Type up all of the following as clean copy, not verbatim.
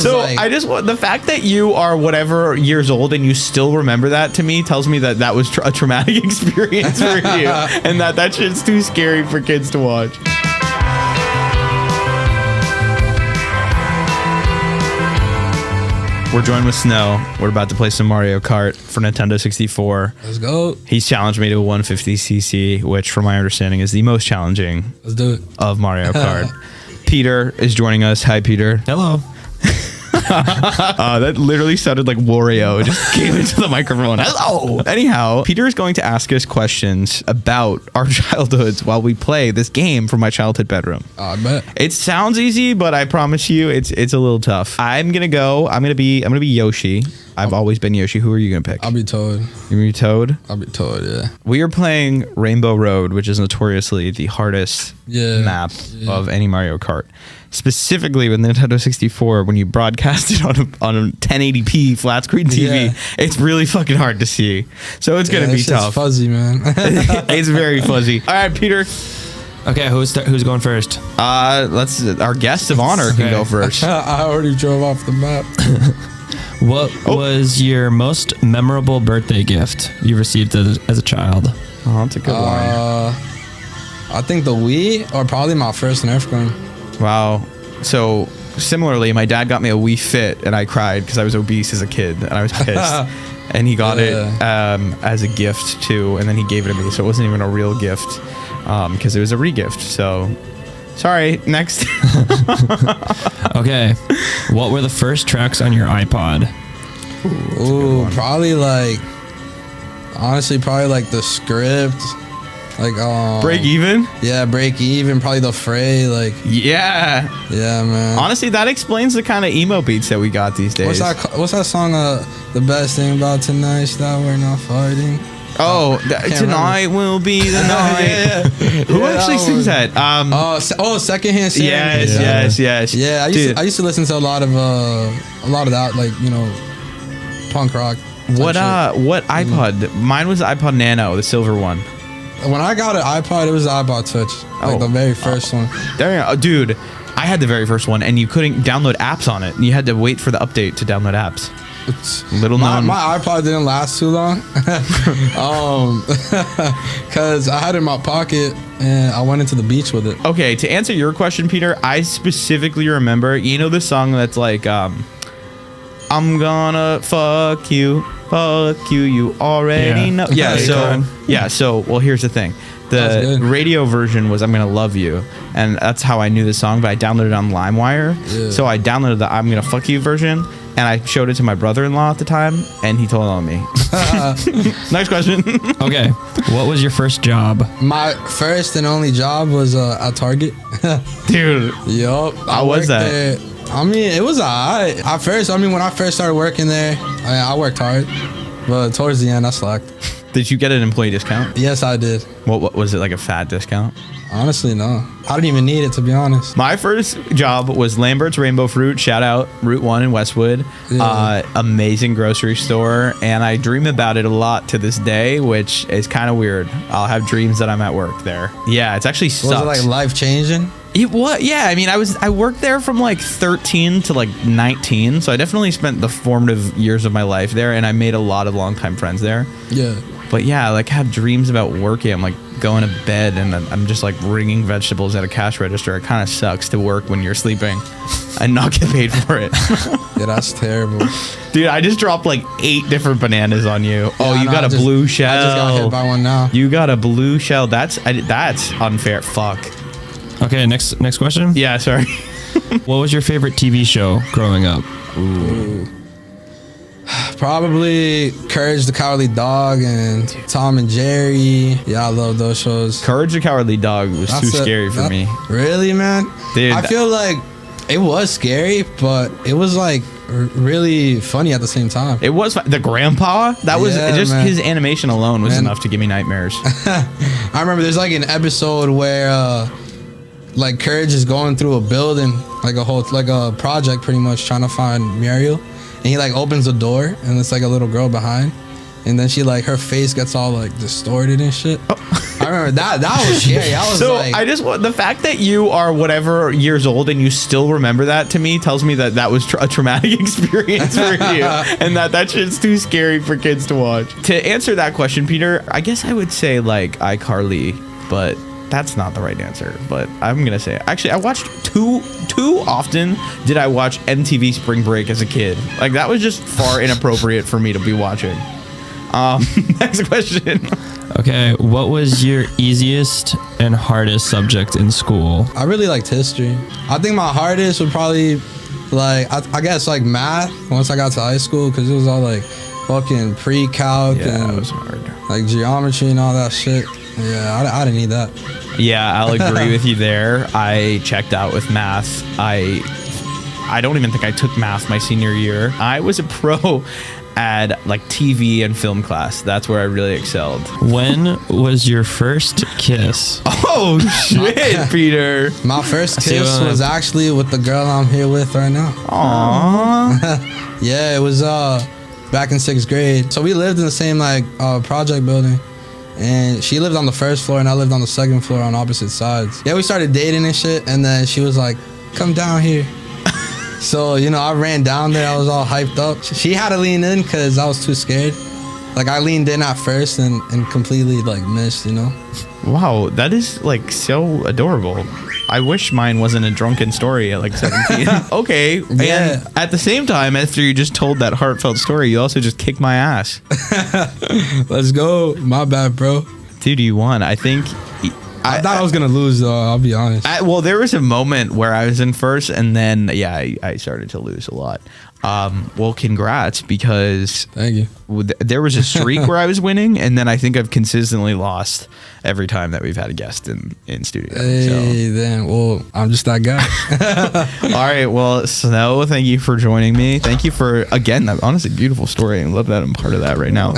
So I just want the fact that you are whatever years old and you still remember that, to me tells me that that was a traumatic experience for you, and that shit's too scary for kids to watch. We're joined with SNØW. We're about to play some Mario Kart for Nintendo 64. Let's go. He's challenged me to a 150cc, which, from my understanding, is the most challenging Let's do it. of Mario Kart. Peter is joining us. Hi, Peter. Hello. That literally sounded like Wario. It just came into the microphone. Hello. Anyhow, Peter is going to ask us questions about our childhoods while we play this game from my childhood bedroom. I bet. It sounds easy, but I promise you, it's a little tough. I'm gonna be Yoshi. I've always been Yoshi. Who are you gonna pick? I'll be Toad. You're gonna be Toad? I'll be Toad, yeah. We are playing Rainbow Road, which is notoriously the hardest map of any Mario Kart. Specifically with Nintendo 64, when you broadcast it on a 1080p flat screen TV, it's really fucking hard to see. So it's gonna be tough. It's fuzzy, man. It's very fuzzy. All right, Peter. Okay, who's going first? Our guest of honor can go first. I already drove off the map. What was your most memorable birthday gift you received as a child? Oh, that's a good one. I think the Wii, or probably my first Nerf gun. Wow. So similarly, my dad got me a Wii Fit, and I cried because I was obese as a kid, and I was pissed. And he got it as a gift too, and then he gave it to me, so it wasn't even a real gift because it was a re-gift. So sorry. Next. Okay. What were the first tracks on your iPod? Ooh, probably honestly, the script. Break Even? Yeah, Break Even. Probably the Fray. Yeah, man. Honestly, that explains the kind of emo beats that we got these days. What's that song? The best thing about tonight is that we're not fighting. Oh, tonight will be the night. Who actually sings that? Secondhand Sarah. Yes. Yeah, I used to listen to a lot of that, punk rock. What iPod? Mine was the iPod Nano, the silver one. When I got an iPod, it was the iPod Touch, the very first one. There you go, dude. I had the very first one, and you couldn't download apps on it. You had to wait for the update to download apps. My iPod didn't last too long, because I had it in my pocket and I went into the beach with it. Okay, to answer your question, Peter, I specifically remember, you know the song that's like, I'm gonna fuck you, you already know. Well, here's the thing. The radio version was I'm Gonna Love You, and that's how I knew the song, but I downloaded it on LimeWire. Yeah. So I downloaded the I'm Gonna Fuck You version, and I showed it to my brother-in-law at the time, and he told on me. Next question. Okay. What was your first job? My first and only job was at Target. Dude. Yup. How was that? There. I mean, it was alright. When I first started working there, I worked hard, but towards the end, I slacked. Did you get an employee discount? Yes, I did. What was it, like a fat discount? Honestly, no. I didn't even need it, to be honest. My first job was Lambert's Rainbow Fruit. Shout out Route 1 in Westwood. Yeah. Amazing grocery store. And I dream about it a lot to this day, which is kind of weird. I'll have dreams that I'm at work there. Yeah, it's actually sucks. Was it life-changing? What? Yeah, I mean, I worked there from 13 to 19, so I definitely spent the formative years of my life there, and I made a lot of longtime friends there. Yeah. But yeah, I had dreams about working. I'm going to bed and I'm just ringing vegetables at a cash register. It kind of sucks to work when you're sleeping and not get paid for it. Yeah, that's terrible. Dude, I just dropped 8 different bananas on you. Yeah, you got a blue shell. I just got hit by one now. You got a blue shell. That's unfair. Fuck. Okay, next question. Yeah, sorry. What was your favorite TV show growing up? Ooh. Probably Courage the Cowardly Dog and Tom and Jerry. Yeah, I love those shows. Courage the Cowardly Dog was too scary for me. Really, man? Dude, I feel like it was scary, but it was really funny at the same time. It was the grandpa. That was just man. His animation alone was enough to give me nightmares. I remember there's an episode where Courage is going through a building, a project pretty much, trying to find Mario. And he opens the door and it's a little girl behind. and then she like her face gets all like distorted and shit. I remember that was scary. I was So like, I just want the fact that you are whatever years old and you still remember that, to me tells me that that was a traumatic experience for you, and that shit's too scary for kids to watch. To answer that question, Peter, I guess I would say like iCarly, but that's not the right answer. But I'm gonna say actually I watched too often. Did I watch MTV Spring Break as a kid? Like that was just far inappropriate for me to be watching. Next question. Okay, what was your easiest and hardest subject in school? I really liked history. I think my hardest would probably like I guess like math once I got to high school, because it was all like fucking pre-calc and it was hard. like geometry and all that shit. Yeah, I didn't need that. Yeah, I'll agree with you there. I checked out with math. I don't even think I took math my senior year. I was a pro at like TV and film class. That's where I really excelled. When was your first kiss? Oh shit, Peter. My first see kiss what- was actually with the girl I'm here with right now. Aww. Yeah, it was back in 6th grade. So we lived in the same like project building, and she lived on the first floor and I lived on the second floor on opposite sides. Yeah, we started dating and shit, and then she was like, come down here. So, you know, I ran down there. I was all hyped up. She had to lean in because I was too scared. Like, I leaned in at first and completely, like, missed, you know? Wow, that is like so adorable. I wish mine wasn't a drunken story at like 17. Okay. Yeah. And at the same time, after you just told that heartfelt story, you also just kicked my ass. Let's go. My bad, bro. Dude, you won. I think... I thought I was going to lose, though. I'll be honest. Well, there was a moment where I was in first, and then, yeah, I started to lose a lot. Well, congrats, because Thank you. there was a streak where I was winning, and then I think I've consistently lost every time that we've had a guest in studio. Hey, then. Well, I'm just that guy. All right, well, Snow, thank you for joining me. Thank you for, again, that honestly beautiful story. I love that I'm part of that right now.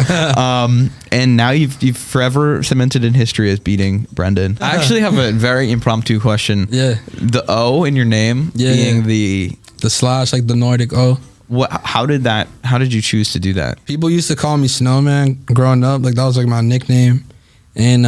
And now you've forever cemented in history as beating Brendan. I actually have a very impromptu question. Yeah. The O in your name being the slash, like the Nordic O. what? How did you choose to do that? People used to call me Snowman growing up. Like, that was like my nickname. And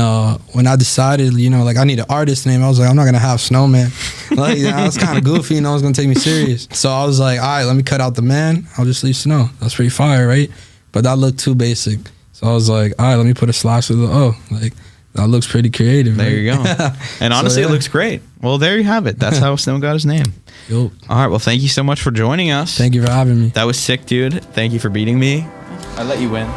when I decided, you know, like I need an artist name, I was like, I'm not gonna have Snowman. Like, you know, that's kind of goofy. No one's gonna take me serious. So I was like, all right, let me cut out the man. I'll just leave Snow. That's pretty fire, right? But that looked too basic. So I was like, all right, let me put a slash with the O. Like, that looks pretty creative. There right? you go. And honestly, yeah. it looks great. Well, there you have it. That's how Snow got his name. Yo. All right. Well, thank you so much for joining us. Thank you for having me. That was sick, dude. Thank you for beating me. I let you win.